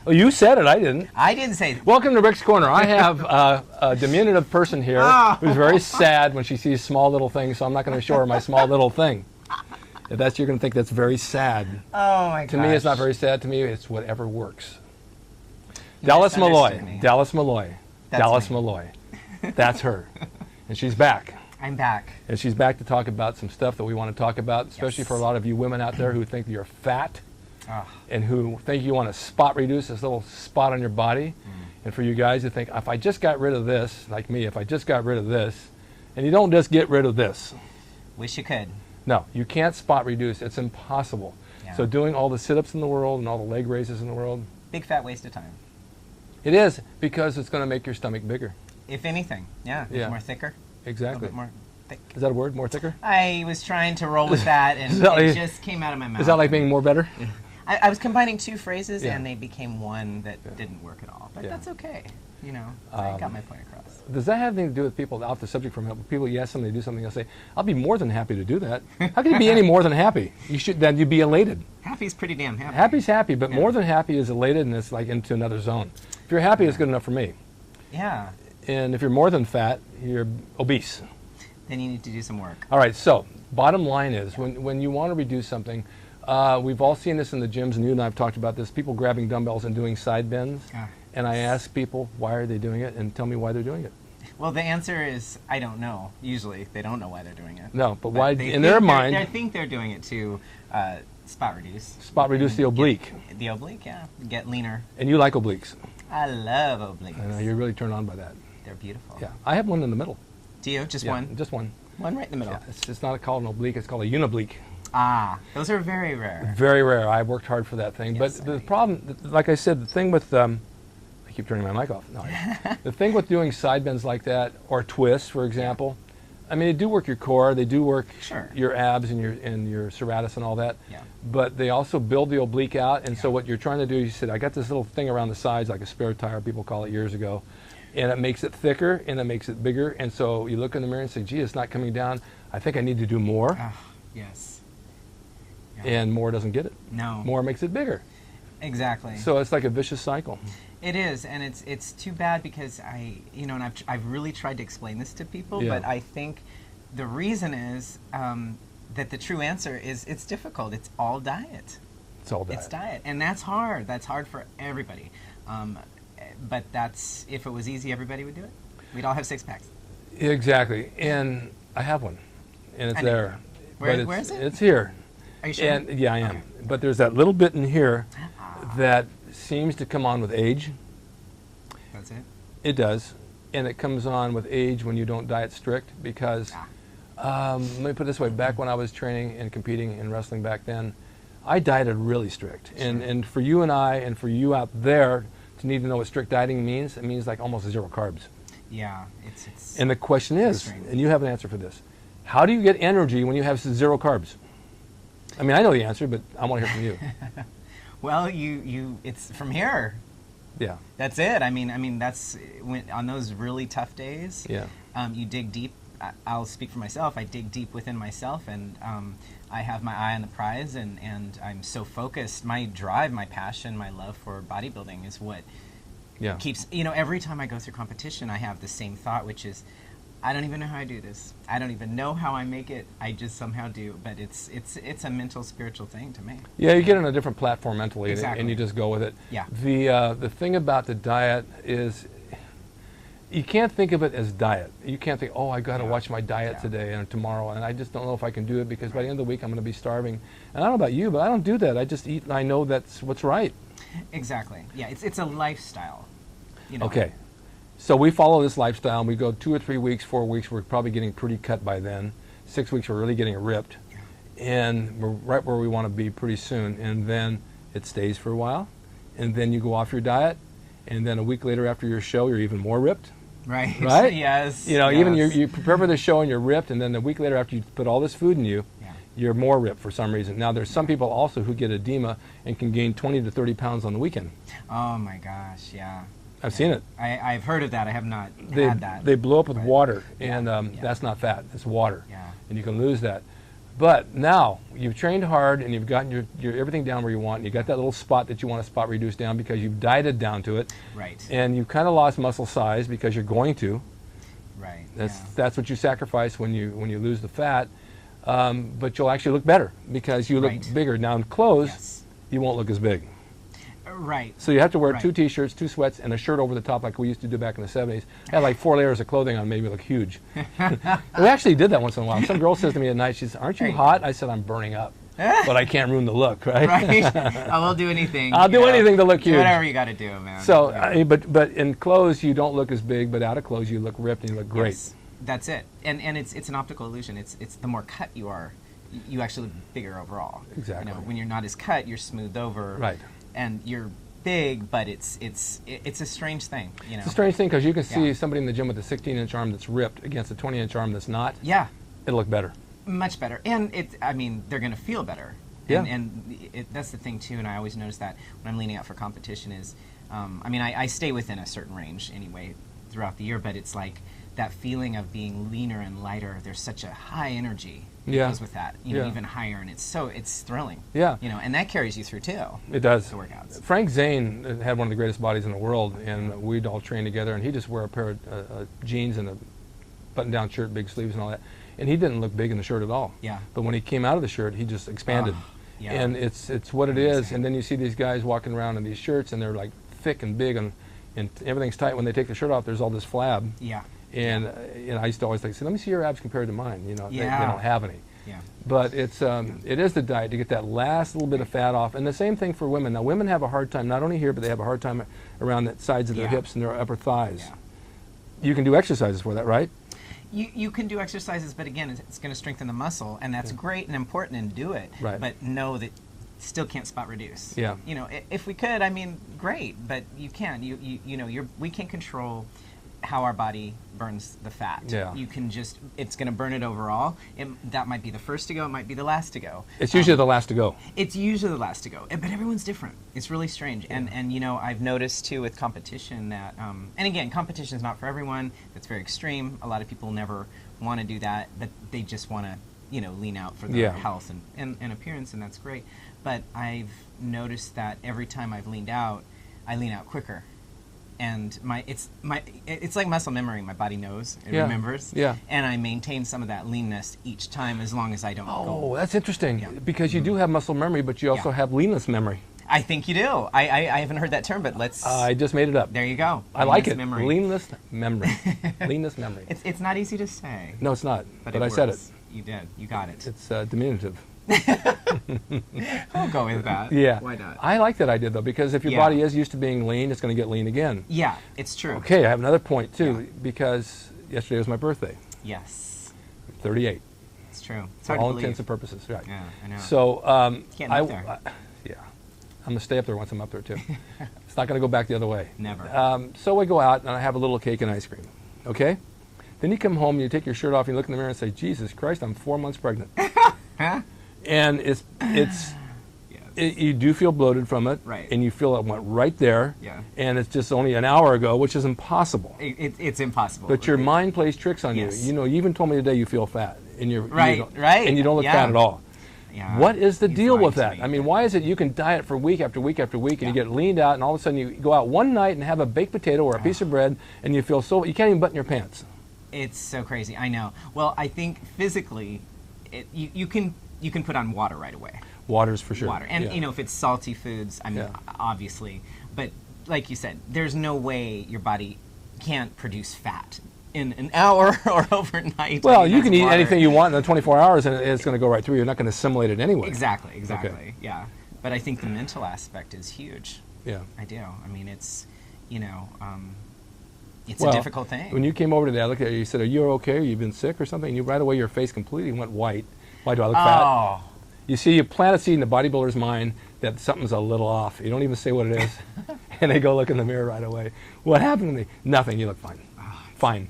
Oh, you said it. I didn't. I didn't say. Welcome to Rick's Corner. I have a diminutive person here who's very sad when she sees small little things, so I'm not going to show her my small little thing. If that's, you're going to think that's very sad. Oh my gosh. To me, it's not very sad. To me, it's whatever works. Dallas Malloy. Dallas Malloy. Dallas Malloy. That's her. And she's back. I'm back. And she's back to talk about some stuff that we want to talk about, especially for a lot of you women out there who think you're fat and who think you want to spot reduce this little spot on your body. And for you guys who think, if I just got rid of this, like me, if I just got rid of this, and you don't just get rid of this. Wish you could. No, you can't spot reduce. It's impossible. Yeah. So doing all the sit-ups in the world and all the leg raises in the world. Big fat waste of time. It is, because it's going to make your stomach bigger. If anything, yeah. More thicker. Exactly. A little bit more thick. Is that a word? More thicker? I was trying to roll with that, and it just came out of my mouth. Is that like being more better? Yeah. I was combining two phrases, and they became one that didn't work at all. But that's okay. You know, I got my point across. Does that have anything to do with people off the subject from people? You ask them, they do something, they'll say, "I'll be more than happy to do that." How can you be any more than happy? You should. Then you'd be elated. Happy's pretty damn happy. Happy's happy, but more than happy is elated, and it's like into another zone. If you're happy, it's good enough for me. Yeah. And if you're more than fat, you're obese. Then you need to do some work. All right. So bottom line is, when you want to reduce something, we've all seen this in the gyms, and you and I have talked about this. People grabbing dumbbells and doing side bends. And I ask people, why are they doing it? And tell me why they're doing it. Well, the answer is, I don't know. Usually, they don't know why they're doing it. No, but why, in their mind... I think they're doing it to spot reduce. Spot reduce the oblique. The oblique, yeah. Get leaner. And you like obliques. I love obliques. I know, you're really turned on by that. They're beautiful. Yeah, I have one in the middle. Do you? Just one? Just one. One right in the middle. Yeah, it's not called an oblique, it's called a unoblique. Ah, those are very rare. Very rare. I worked hard for that thing. Yes, but the problem, like I said, the thing with... I keep turning my mic off. No, the thing with doing side bends like that, or twists, for example, I mean, they do work your core, they do work your abs and your serratus and all that, but they also build the oblique out, and so what you're trying to do, you said, I got this little thing around the sides, like a spare tire, people call it years ago, and it makes it thicker, and it makes it bigger, and so you look in the mirror and say, gee, it's not coming down, I think I need to do more. Yes. And more doesn't get it. No. More makes it bigger. Exactly. So it's like a vicious cycle. It is, and it's too bad because and I've really tried to explain this to people, but I think the reason is that the true answer is it's difficult. It's all diet. It's all diet. It's diet, and that's hard. That's hard for everybody. But if it was easy, everybody would do it. We'd all have 6 packs. Exactly, and I have one, and it's there. Where is it? It's here. Are you sure? And yeah, I am. Okay. But there's that little bit in here that seems to come on with age. That's it? It does. And it comes on with age when you don't diet strict because, let me put it this way, back when I was training and competing in wrestling back then, I dieted really strict. Sure. And for you and I, and for you out there to need to know what strict dieting means, it means like almost 0 carbs. Yeah. It's and the question is, and you have an answer for this, how do you get energy when you have 0 carbs? I mean, I know the answer, but I want to hear from you. Well, it's from here. Yeah. That's it. I mean, that's on those really tough days. Yeah. You dig deep. I'll speak for myself. I dig deep within myself, and I have my eye on the prize, and I'm so focused. My drive, my passion, my love for bodybuilding is what keeps. Every time I go through competition, I have the same thought, which is, I don't even know how I do this. I don't even know how I make it. I just somehow do. But it's a mental, spiritual thing to me. Yeah, you get on a different platform mentally, exactly. and you just go with it. Yeah. The thing about the diet is, you can't think of it as diet. You can't think, oh, I got to watch my diet today and tomorrow, and I just don't know if I can do it because by the end of the week I'm going to be starving. And I don't know about you, but I don't do that. I just eat, and I know that's what's right. Exactly. Yeah, it's a lifestyle. Okay. So we follow this lifestyle, and we go 2 or 3 weeks, 4 weeks, we're probably getting pretty cut by then. 6 weeks, we're really getting ripped. And we're right where we want to be pretty soon. And then it stays for a while. And then you go off your diet. And then a week later after your show, you're even more ripped. Right. Right? Yes. Even you prepare for the show and you're ripped. And then a week later after you put all this food in you, you're more ripped for some reason. Now, there's some people also who get edema and can gain 20 to 30 pounds on the weekend. Oh, my gosh. Yeah. I've seen it. I've heard of that. I have not had that. They blow up with water, and that's not fat. It's water. Yeah. And you can lose that. But now you've trained hard and you've gotten your everything down where you want. And you got that little spot that you want to spot reduce down because you've dieted down to it. Right. And you've kind of lost muscle size because you're going to. Right. That's what you sacrifice when you lose the fat. But you'll actually look better because you look bigger. Now in clothes, you won't look as big. Right. So you have to wear 2 t-shirts, 2 sweats, and a shirt over the top like we used to do back in the 70s. I had like 4 layers of clothing on, made me look huge. We actually did that once in a while. Some girl says to me at night, she says, "Aren't you hot?" I said, "I'm burning up." But I can't ruin the look, right? Right. I will do anything. I'll do anything to look huge. Whatever you got to do, man. So, but in clothes, you don't look as big, but out of clothes, you look ripped and you look great. Yes, that's it. And it's an optical illusion. It's the more cut you are, you actually look bigger overall. Exactly. You know, when you're not as cut, you're smoothed over. Right. And you're big, but it's a strange thing. You know. It's a strange thing because you can see somebody in the gym with a 16-inch arm that's ripped against a 20-inch arm that's not. Yeah. It'll look better. Much better. And they're going to feel better. Yeah. And that's the thing, too, and I always notice that when I'm leaning out for competition is, I stay within a certain range anyway throughout the year, but it's like that feeling of being leaner and lighter. There's such a high energy that goes with that, even higher, and it's thrilling. Yeah. And that carries you through, too. It does. The workouts. Frank Zane had one of the greatest bodies in the world, and we'd all train together, and he'd just wear a pair of jeans and a button-down shirt, big sleeves and all that, and he didn't look big in the shirt at all. Yeah. But when he came out of the shirt, he just expanded. Yeah. And it's what it is. And then you see these guys walking around in these shirts, and they're like thick and big, and everything's tight. When they take the shirt off, there's all this flab. Yeah. And I used to always say, "Let me see your abs compared to mine." They don't have any. Yeah. But it is the diet to get that last little bit of fat off. And the same thing for women. Now, women have a hard time, not only here, but they have a hard time around the sides of their hips and their upper thighs. Yeah. You can do exercises for that, right? You can do exercises, but again, it's going to strengthen the muscle, and that's great and important, and do it. Right. But know that still can't spot reduce. Yeah. If we could, great, but you can. We can control how our body burns the fat. Yeah. You can it's going to burn it overall. That might be the first to go. It might be the last to go. It's usually the last to go. It's usually the last to go. But everyone's different. It's really strange. Yeah. And I've noticed too with competition that, and again, competition is not for everyone. That's very extreme. A lot of people never want to do that, but they just want to, lean out for their health and appearance, and that's great. But I've noticed that every time I've leaned out, I lean out quicker. And it's like muscle memory. My body knows, it remembers, and I maintain some of that leanness each time as long as I don't go. Oh, that's interesting, because you do have muscle memory, but you also have leanness memory. I think you do. I haven't heard that term, but let's... I just made it up. There you go. I like it. Memory. Leanness memory. Leanness memory. It's not easy to say. No, it's not, but I said it. You did. You got it. It's diminutive. I'll go with that. Yeah. Why not? I like that idea, though, because if your body is used to being lean, it's going to get lean again. Yeah, it's true. Okay, I have another point, too, because yesterday was my birthday. Yes. 38. It's true. It's for hard all to believe. intents and purposes, right. Yeah, I know. So, can't up there. I'm going to stay up there once I'm up there, too. It's not going to go back the other way. Never. So we go out, and I have a little cake and ice cream, okay? Then you come home, and you take your shirt off, and you look in the mirror and say, "Jesus Christ, I'm 4 months pregnant." And you do feel bloated from it, right? And you feel it went right there, and it's just only an hour ago, which is impossible. It's impossible. But your mind plays tricks on you. You even told me today you feel fat, and and you don't look fat at all. Yeah. What is the deal with that? I mean, why is it you can diet for week after week after week, and you get leaned out, and all of a sudden you go out one night and have a baked potato or a piece of bread, and you feel you can't even button your pants. It's so crazy. I know. Well, I think physically, you can put on water right away. Water's for sure. Water. And, if it's salty foods, obviously. But like you said, there's no way your body can't produce fat in an hour or overnight. Well, you can eat anything you want in the 24 hours, and it's going to go right through. You're not going to assimilate it anyway. Exactly, okay. Yeah. But I think the mental aspect is huge. Yeah. I do. I mean, it's, it's a difficult thing. When you came over today, I looked at you, you said, "Are you okay? You've been sick or something?" And right away, your face completely went white. Why do I look fat? You see, you plant a seed in the bodybuilder's mind that something's a little off. You don't even say what it is, and they go look in the mirror right away. What happened to me? Nothing. You look fine. Fine.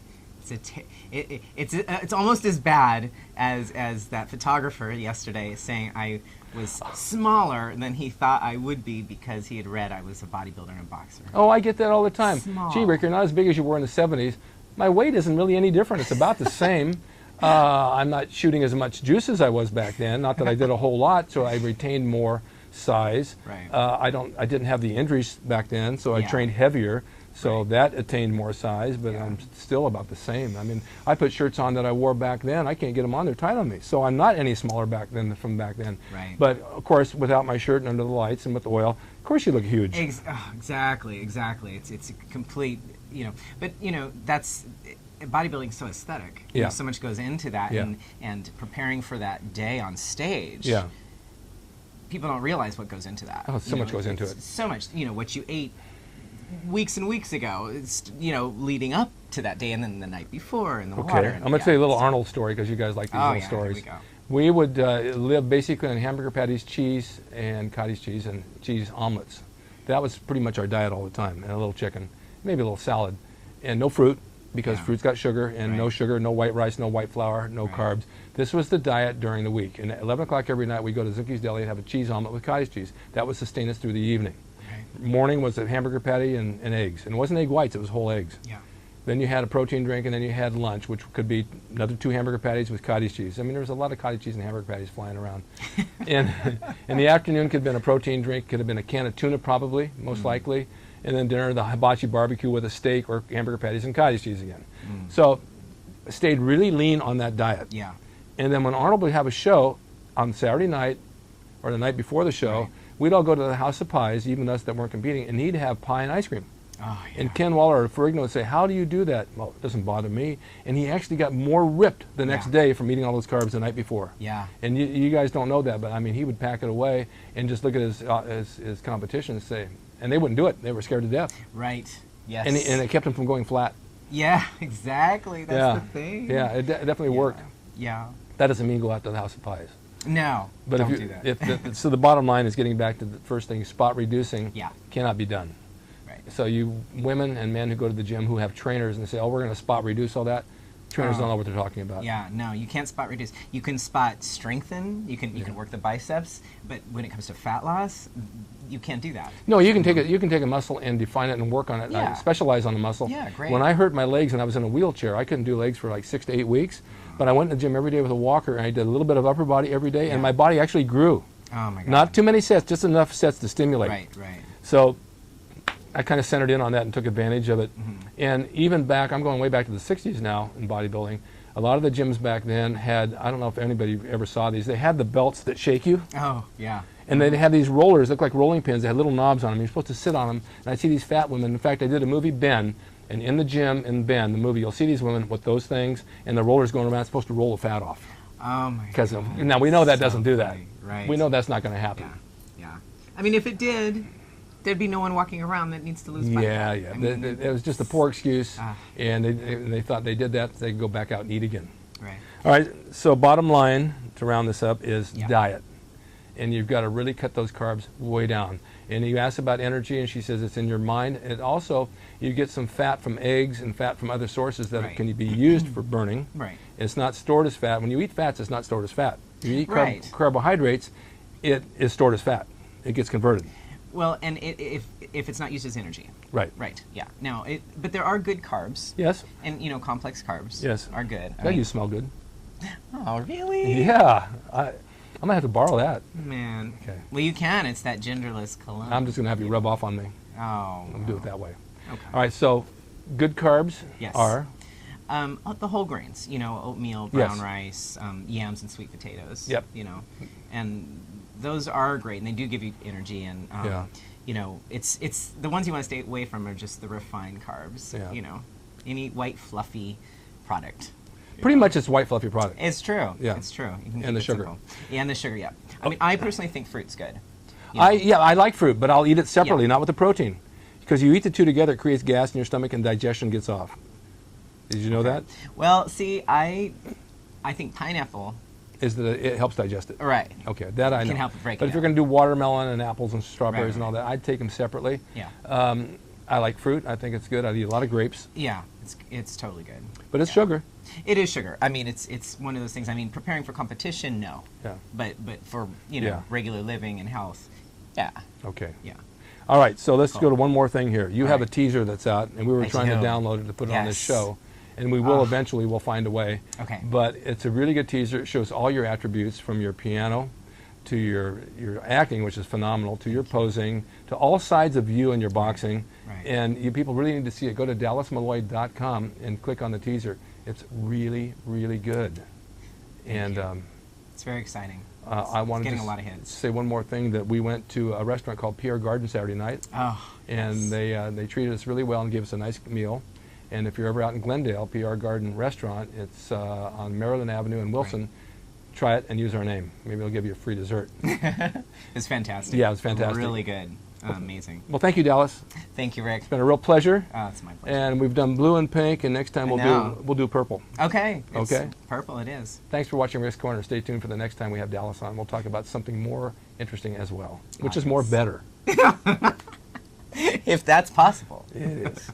It's almost as bad as that photographer yesterday saying I was smaller than he thought I would be because he had read I was a bodybuilder and a boxer. Oh, I get that all the time. Small. Gee, Rick, you're not as big as you were in the 70s. My weight isn't really any different. It's about the same. I'm not shooting as much juice as I was back then. Not that I did a whole lot, so I retained more size. Right. I didn't have the injuries back then, so I Yeah. trained heavier. So Right. that attained more size, but Yeah. I'm still about the same. I mean, I put shirts on that I wore back then. I can't get them on; they're tight on me. So I'm not any smaller back then from back then. Right. But of course, without my shirt and under the lights and with the oil, of course you look huge. Exactly. It's a complete, but that's bodybuilding is so aesthetic. Yeah. So much goes into that, Yeah. and preparing for that day on stage. Yeah. People don't realize what goes into that. Oh, so much goes into it. So much, what you ate weeks and weeks ago, it's, leading up to that day, and then the night before, and the water. Okay, and I'm going to tell you a little Arnold story because you guys like these Oh, little yeah, stories. here we go. We would live basically on hamburger patties, cheese, and cottage cheese, and cheese omelets. That was pretty much our diet all the time, and a little chicken, maybe a little salad, and no fruit because Yeah. fruit's got sugar, and no Right. sugar, no white rice, no white flour, no Right. carbs. This was the diet during the week. And at 11 o'clock every night, we'd go to Zucchi's Deli and have a cheese omelet with cottage cheese. That would sustain us through the evening. Right. Morning was a hamburger patty and eggs. And it wasn't egg whites, it was whole eggs. Yeah. Then you had a protein drink, and then you had lunch, which could be another 2 hamburger patties with cottage cheese. I mean, there was a lot of cottage cheese and hamburger patties flying around. And in the afternoon could have been a protein drink, could have been a can of tuna probably, most likely. And then dinner, the hibachi barbecue with a steak or hamburger patties and cottage cheese again. So I stayed really lean on that diet. Yeah. And then when Arnold would have a show on Saturday night or the night before the show, Right. we'd all go to the House of Pies, even us that weren't competing, and he'd have pie and ice cream. Oh, yeah. And Ken Waller or Ferrigno would say, "How do you do that?" Well, it doesn't bother me. And he actually got more ripped the next Yeah. day from eating all those carbs the night before. Yeah. And you guys don't know that, but I mean, he would pack it away and just look at his competition and say, and they wouldn't do it. They were scared to death. Right. Yes. And it kept him from going flat. Yeah, exactly. That's Yeah. the thing. Yeah, it definitely Yeah. worked. Yeah. That doesn't mean go out to the House of Pies. No. But don't if do you, that. so the bottom line is getting back to the first thing, spot reducing Yeah. cannot be done. Right. So you women and men who go to the gym who have trainers and they say, "Oh, we're going to spot reduce all that," trainers Oh. don't know what they're talking about. Yeah, no, you can't spot reduce. You can spot strengthen. You can work the biceps, but when it comes to fat loss, you can't do that. No, you can take a muscle and define it and work on it. Yeah. Specialize on the muscle. Yeah, great. When I hurt my legs and I was in a wheelchair, I couldn't do legs for like 6 to 8 weeks. But I went to the gym every day with a walker, and I did a little bit of upper body every day, Yeah. and my body actually grew. Oh my god. Not too many sets, just enough sets to stimulate. Right, right. So I kind of centered in on that and took advantage of it. Mm-hmm. And even back, I'm going way back to the 60s now in bodybuilding. A lot of the gyms back then had, I don't know if anybody ever saw these, they had the belts that shake you. Oh, yeah. And they had these rollers, look like rolling pins. They had little knobs on them. You're supposed to sit on them. And I see these fat women. In fact, I did a movie, Ben, and in the gym in Ben, the movie, you'll see these women with those things and the rollers going around, supposed to roll the fat off. Oh my Because god. now we know that So doesn't do that. funny. Right. We know that's not going to happen. Yeah. Yeah. I mean, if it did, there'd be no one walking around that needs to lose body Yeah, fat. yeah. I mean, It was just a poor excuse, Ah. and they thought they did that, they could go back out and eat again. right. All right, so bottom line, to round this up, is Yeah. diet. And you've got to really cut those carbs way down. And you asked about energy, and she says it's in your mind. And also, you get some fat from eggs and fat from other sources that Right. can be used for burning. Right. It's not stored as fat. When you eat fats, it's not stored as fat. If you eat Right. carbohydrates, it is stored as fat. It gets converted. Well, and if it's not used as energy. Right. Right. Yeah. Now, but there are good carbs. Yes. And complex carbs. Yes. Are good. That you smell good. Oh, really? Yeah. I'm going to have to borrow that. Man. Okay. Well, you can. It's that genderless cologne. I'm just going to have you rub off on me. Oh. I'll do it that way. Okay. All right, so good carbs Yes. are? The whole grains, oatmeal, Yes. brown rice, yams, and sweet potatoes. Yep. And those are great, and they do give you energy. And Yeah. it's the ones you want to stay away from are just the refined carbs. Yeah. Any white fluffy product. Pretty much it's white fluffy product. It's true. Yeah. It's true. You can And keep the it sugar. simple. Yeah, and the sugar. Yeah. I mean, I personally think fruit's good. I like fruit, but I'll eat it separately, Yeah. not with the protein. Because you eat the two together, it creates gas in your stomach and digestion gets off. Did you know that? Well, see, I think pineapple. Is that it helps digest it. Right. Okay, that I know. Can help it break but it if you're down. going to do watermelon and apples and strawberries Right, and all that, I'd take them separately. Yeah. I like fruit. I think it's good. I eat a lot of grapes. Yeah. It's totally good. But it's Yeah. sugar. It is sugar. I mean, it's one of those things. I mean, preparing for competition, no. Yeah. But for Yeah. regular living and health, yeah, Okay. yeah. All right, so let's go Cool. to one more thing here. You All have a right. teaser that's out, and we were I trying to do. download it to put it on this Yes. show. and we will eventually. We'll find a way. Okay. But it's a really good teaser. It shows all your attributes from your piano to your acting, which is phenomenal, to your posing, to all sides of you and your boxing. Right. And you people really need to see it. Go to dallasmalloy.com and click on the teaser. It's really, really good. And it's very exciting. I wanted getting to a lot of hits. say one more thing, that we went to a restaurant called PR Garden Saturday night. Oh, And they treated us really well and gave us a nice meal. And if you're ever out in Glendale, PR Garden Restaurant, it's on Maryland Avenue in Wilson. Right. Try it and use our name. Maybe they'll give you a free dessert. It's fantastic. Yeah, it's fantastic. Really good. Amazing. Well, thank you, Dallas. Thank you, Rick. It's been a real pleasure. Oh, it's my pleasure. And we've done blue and pink, and next time we'll do purple. Okay. Okay. Purple it is. Thanks for watching Rick's Corner. Stay tuned for the next time we have Dallas on. We'll talk about something more interesting as well, which is more better. If that's possible. It is.